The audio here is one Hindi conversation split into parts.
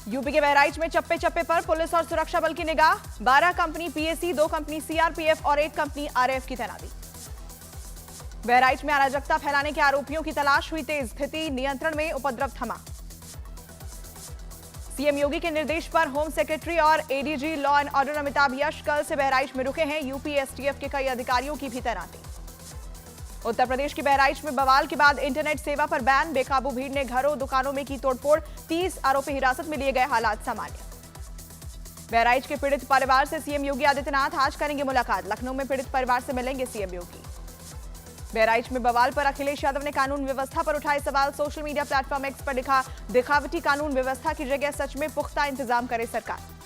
यूपी के बहराइच में चप्पे चप्पे पर पुलिस और सुरक्षा बल की निगाह। 12 कंपनी पीएसी, 2 कंपनी सीआरपीएफ और 1 कंपनी आरएएफ की तैनाती। बहराइच में अराजकता फैलाने के आरोपियों की तलाश हुई तेज, स्थिति नियंत्रण में, उपद्रव थमा। सीएम योगी के निर्देश पर होम सेक्रेटरी और ADG law and order Amitabh Yash कल से बहराइच में रुके हैं। यूपी एसटीएफ के कई अधिकारियों की भी तैनाती। उत्तर प्रदेश की बहराइच में बवाल के बाद इंटरनेट सेवा पर बैन, बेकाबू भीड़ ने घरों दुकानों में की तोड़फोड़, 30 आरोपी हिरासत में लिए गए, हालात सामान्य। बहराइच के पीड़ित परिवार से सीएम योगी आदित्यनाथ आज करेंगे मुलाकात। लखनऊ में पीड़ित परिवार से मिलेंगे सीएम योगी। बहराइच में बवाल पर अखिलेश यादव ने कानून व्यवस्था पर उठाए सवाल। सोशल मीडिया प्लेटफॉर्म एक्स पर लिखा, दिखावटी कानून व्यवस्था की जगह सच में पुख्ता इंतजाम करे सरकार।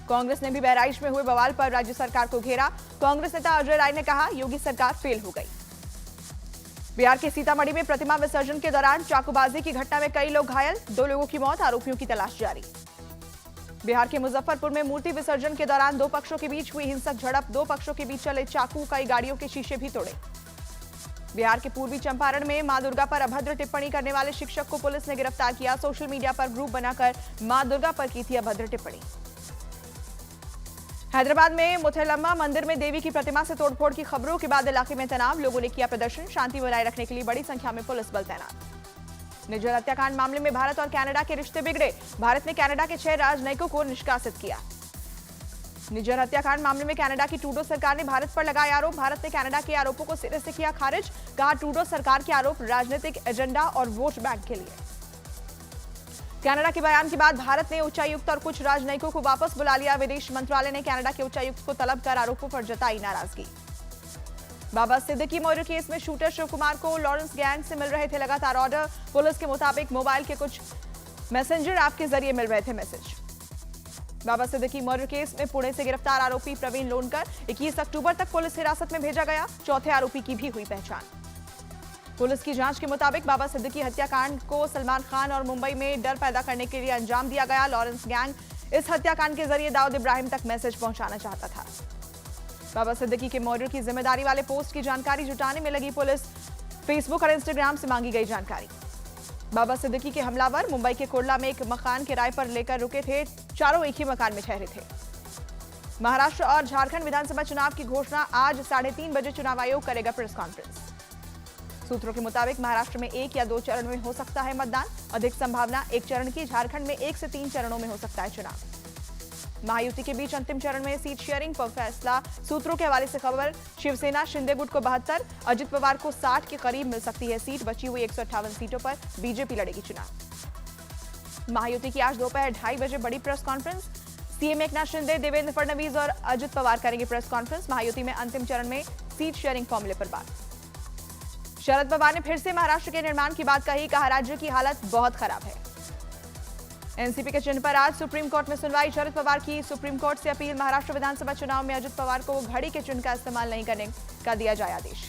कांग्रेस ने भी बहराइच में हुए बवाल पर राज्य सरकार को घेरा। कांग्रेस नेता अजय राय ने कहा, योगी सरकार फेल हो गई। बिहार के सीतामढ़ी में प्रतिमा विसर्जन के दौरान चाकूबाजी की घटना में कई लोग घायल, 2 लोगों की मौत, आरोपियों की तलाश जारी। बिहार के मुजफ्फरपुर में मूर्ति विसर्जन के दौरान 2 पक्षों के बीच हुई हिंसक झड़प, 2 पक्षों के बीच चले चाकू, कई गाड़ियों के शीशे भी तोड़े। बिहार के पूर्वी चंपारण में मां दुर्गा पर अभद्र टिप्पणी करने वाले शिक्षक को पुलिस ने गिरफ्तार किया। सोशल मीडिया पर ग्रुप बनाकर मां दुर्गा पर की थी अभद्र टिप्पणी। हैदराबाद में मुथेलम्मा मंदिर में देवी की प्रतिमा से तोड़फोड़ की खबरों के बाद इलाके में तनाव, लोगों ने किया प्रदर्शन। शांति बनाए रखने के लिए बड़ी संख्या में पुलिस बल तैनात। निज्जर हत्याकांड मामले में भारत और कनाडा के रिश्ते बिगड़े, भारत ने कनाडा के 6 राजनयिकों को निष्कासित किया। निज्जर हत्याकांड मामले में कनाडा की ट्रूडो सरकार ने भारत पर लगाए आरोप, भारत ने कनाडा के आरोपों को सिरे से किया खारिज। कहा, ट्रूडो सरकार के आरोप राजनीतिक एजेंडा और वोट बैंक के लिए। कनाडा के बयान के बाद भारत ने उच्चायुक्त और कुछ राजनयिकों को वापस बुला लिया। विदेश मंत्रालय ने कनाडा के उच्चायुक्त को तलब कर आरोपों पर जताई नाराजगी। बाबा सिद्दीकी मर्डर केस में शूटर शिव कुमार को लॉरेंस गैंग से मिल रहे थे लगातार ऑर्डर। पुलिस के मुताबिक मोबाइल के कुछ मैसेंजर ऐप के जरिए मिल रहे थे मैसेज। बाबा सिद्दीकी मर्डर केस में पुणे से गिरफ्तार आरोपी प्रवीण लोनकर 21 अक्टूबर तक पुलिस हिरासत में भेजा गया। चौथे आरोपी की भी हुई पहचान। पुलिस की जांच के मुताबिक बाबा सिद्दीकी हत्याकांड को सलमान खान और मुंबई में डर पैदा करने के लिए अंजाम दिया गया। लॉरेंस गैंग इस हत्याकांड के जरिए दाऊद इब्राहिम तक मैसेज पहुंचाना चाहता था। बाबा सिद्दीकी के मर्डर की जिम्मेदारी वाले पोस्ट की जानकारी जुटाने में लगी पुलिस। फेसबुक और इंस्टाग्राम से मांगी गई जानकारी। बाबा सिद्दीकी के हमलावर मुंबई के कुर्ला में एक मकान किराए पर लेकर रुके थे। चारों एक ही मकान में ठहरे थे। महाराष्ट्र और झारखंड विधानसभा चुनाव की घोषणा आज 3:30 बजे चुनाव आयोग करेगा प्रेस कॉन्फ्रेंस। सूत्रों के मुताबिक महाराष्ट्र में 1 या 2 चरण में हो सकता है मतदान, अधिक संभावना 1 चरण की। झारखंड में 1 से 3 चरणों में हो सकता है चुनाव। महायुति के बीच अंतिम चरण में सीट शेयरिंग पर फैसला। सूत्रों के हवाले से खबर, शिवसेना शिंदे गुट को 72, अजित पवार को 60 के करीब मिल सकती है सीट। बची हुई 158 सीटों पर बीजेपी लड़ेगी चुनाव। महायुति की आज दोपहर 2:30 बजे बड़ी press conference. CM Eknath Shinde, Devendra Fadnavis और अजित पवार करेंगे प्रेस कॉन्फ्रेंस। महायुति में अंतिम चरण में सीट शेयरिंग फॉर्मूले पर बात। शरद पवार ने फिर से महाराष्ट्र के निर्माण की बात कही, कहा राज्य की हालत बहुत खराब है। एनसीपी के चिन्ह पर आज सुप्रीम कोर्ट में सुनवाई। शरद पवार की सुप्रीम कोर्ट से अपील, महाराष्ट्र विधानसभा चुनाव में अजित पवार को घड़ी के चिन्ह का इस्तेमाल नहीं करने का दिया जाए आदेश।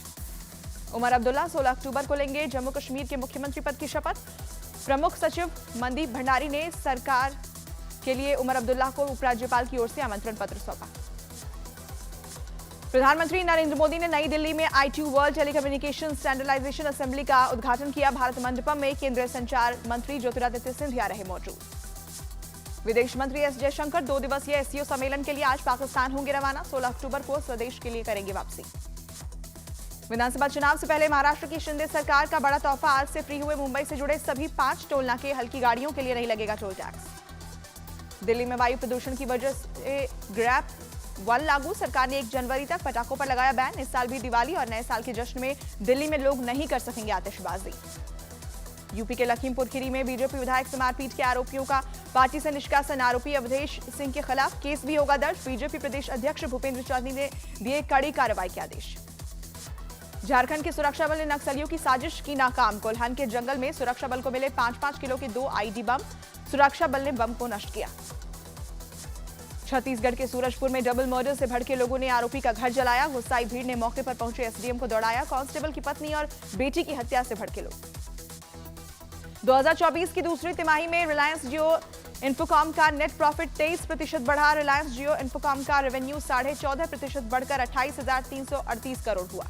उमर अब्दुल्ला 16 अक्टूबर को लेंगे जम्मू कश्मीर के मुख्यमंत्री पद की शपथ। प्रमुख सचिव मनदीप भंडारी ने सरकार के लिए उमर अब्दुल्ला को उपराज्यपाल की ओर से आमंत्रण पत्र सौंपा। प्रधानमंत्री नरेंद्र मोदी ने नई दिल्ली में ITU world telecommunication standardisation assembly का उद्घाटन किया। भारत मंडपम में केंद्रीय संचार मंत्री ज्योतिरादित्य सिंधिया रहे मौजूद। विदेश मंत्री एस जयशंकर 2 दिवसीय SCO सम्मेलन के लिए आज पाकिस्तान होंगे रवाना। 16 अक्टूबर को स्वदेश के लिए करेंगे वापसी। विधानसभा चुनाव से पहले महाराष्ट्र की शिंदे सरकार का बड़ा तोहफा, आज से फ्री हुए मुंबई से जुड़े सभी 5 टोल नाके। हल्की गाड़ियों के लिए नहीं लगेगा टोल टैक्स। दिल्ली में वायु प्रदूषण की वजह से ग्रैप 1 लागू, सरकार ने 1 जनवरी तक पटाखों पर लगाया बैन। इस साल भी दिवाली और नए साल के जश्न में दिल्ली में लोग नहीं कर सकेंगे आतिशबाजी। यूपी के लखीमपुर खीरी में बीजेपी विधायक से मारपीट के आरोपियों का पार्टी से निष्कासन, आरोपी अवधेश सिंह के खिलाफ केस भी होगा दर्ज। बीजेपी प्रदेश अध्यक्ष भूपेंद्र चौधरी ने दिए कड़ी कार्रवाई के आदेश। झारखंड के सुरक्षा बल ने नक्सलियों की साजिश की नाकाम। कोल्हान के जंगल में सुरक्षा बल को मिले 5-5 किलो के 2 IED बम, सुरक्षा बल ने बम को नष्ट किया। छत्तीसगढ़ के सूरजपुर में डबल मर्डर से भड़के लोगों ने आरोपी का घर जलाया। गुस्साई भीड़ ने मौके पर पहुंचे SDM को दौड़ाया। कांस्टेबल की पत्नी और बेटी की हत्या से भड़के लोग। 2024 की दूसरी तिमाही में रिलायंस जियो इन्फोकॉम का नेट प्रॉफिट 23% बढ़ा। रिलायंस जियो इन्फोकॉम का रेवेन्यू 14.5% बढ़कर 28,338 करोड़ हुआ।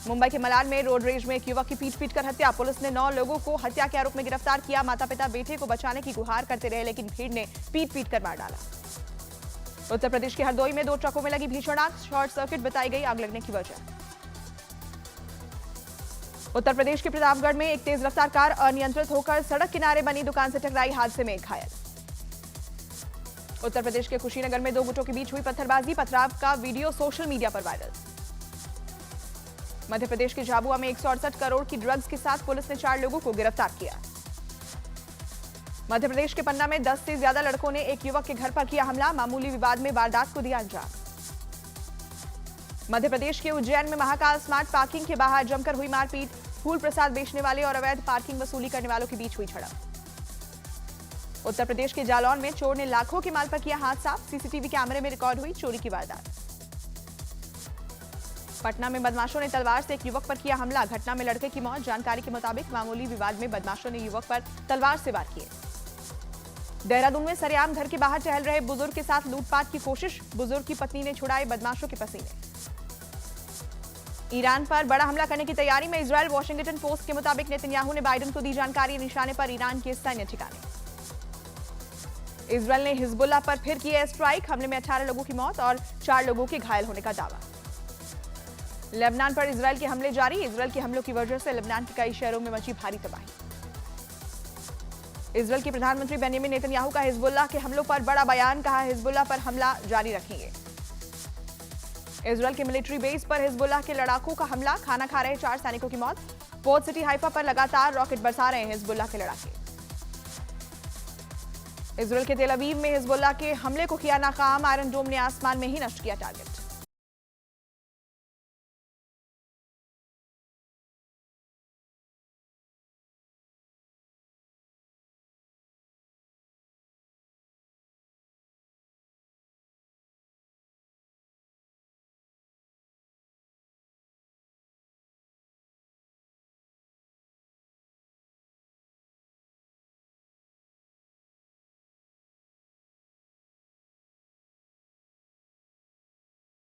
मुंबई के मलाड में रोड रेज में एक युवक की पीट कर हत्या। पुलिस ने 9 लोगों को हत्या के आरोप में गिरफ्तार किया। माता पिता बेटे को बचाने की गुहार करते रहे, लेकिन भीड़ ने पीट कर मार डाला। उत्तर प्रदेश के हरदोई में 2 ट्रकों में लगी भीषण आग। शॉर्ट सर्किट बताई गई आग लगने की वजह। उत्तर प्रदेश के प्रतापगढ़ में एक तेज रफ्तार कार अनियंत्रित होकर सड़क किनारे बनी दुकान से टकराई। हादसे में एक घायल। उत्तर प्रदेश के कुशीनगर में 2 गुटों के बीच हुई पत्थरबाजी। पथराव का वीडियो सोशल मीडिया पर वायरल। मध्य प्रदेश के झाबुआ में 168 करोड़ की ड्रग्स के साथ पुलिस ने 4 लोगों को गिरफ्तार किया। मध्य प्रदेश के पन्ना में 10 से ज्यादा लड़कों ने एक युवक के घर पर किया हमला। मामूली विवाद में वारदात को दिया अंजाम। मध्य प्रदेश के उज्जैन में महाकाल स्मार्ट पार्किंग के बाहर जमकर हुई मारपीट। फूल प्रसाद बेचने वाले और अवैध पार्किंग वसूली करने वालों के बीच हुई झड़प। उत्तर प्रदेश के जालौन में चोर ने लाखों के माल पर किया हाथ साफ। सीसीटीवी कैमरे में रिकॉर्ड हुई चोरी की वारदात। पटना में बदमाशों ने तलवार से एक युवक पर किया हमला। घटना में लड़के की मौत। जानकारी के मुताबिक मामूली विवाद में बदमाशों ने युवक पर तलवार से वार किए। देहरादून में सरेआम घर के बाहर टहल रहे बुजुर्ग के साथ लूटपाट की कोशिश। बुजुर्ग की पत्नी ने छुड़ाए बदमाशों के पसीने। ईरान पर बड़ा हमला करने की तैयारी में इजरायल। वॉशिंगटन पोस्ट के मुताबिक नेतन्याहू ने बाइडेन को दी जानकारी। निशाने पर ईरान के सैन्य ठिकाने। इजरायल ने हिजबुल्लाह पर फिर की एयर स्ट्राइक। हमले में 18 लोगों की मौत और 4 लोगों के घायल होने का दावा। लेबनान पर इजरायल के हमले जारी। इजरायल के हमलों की वजह से लेबनान के कई शहरों में मची भारी तबाही। इजरायल के प्रधानमंत्री बेंजामिन नेतन्याहू का हिजबुल्लाह के हमलों पर बड़ा बयान। कहा हिजबुल्लाह पर हमला जारी रखेंगे। इजरायल के मिलिट्री बेस पर हिजबुल्लाह के लड़ाकों का हमला। खाना खा रहे 4 सैनिकों की मौत। पोर्ट सिटी हाइफा पर लगातार रॉकेट बरसा रहे हैं हिजबुल्लाह के लड़ाके। इजरायल के तेल अवीव में हिजबुल्लाह के हमले को किया नाकाम। आयरन डोम ने आसमान में ही नष्ट किया टारगेट।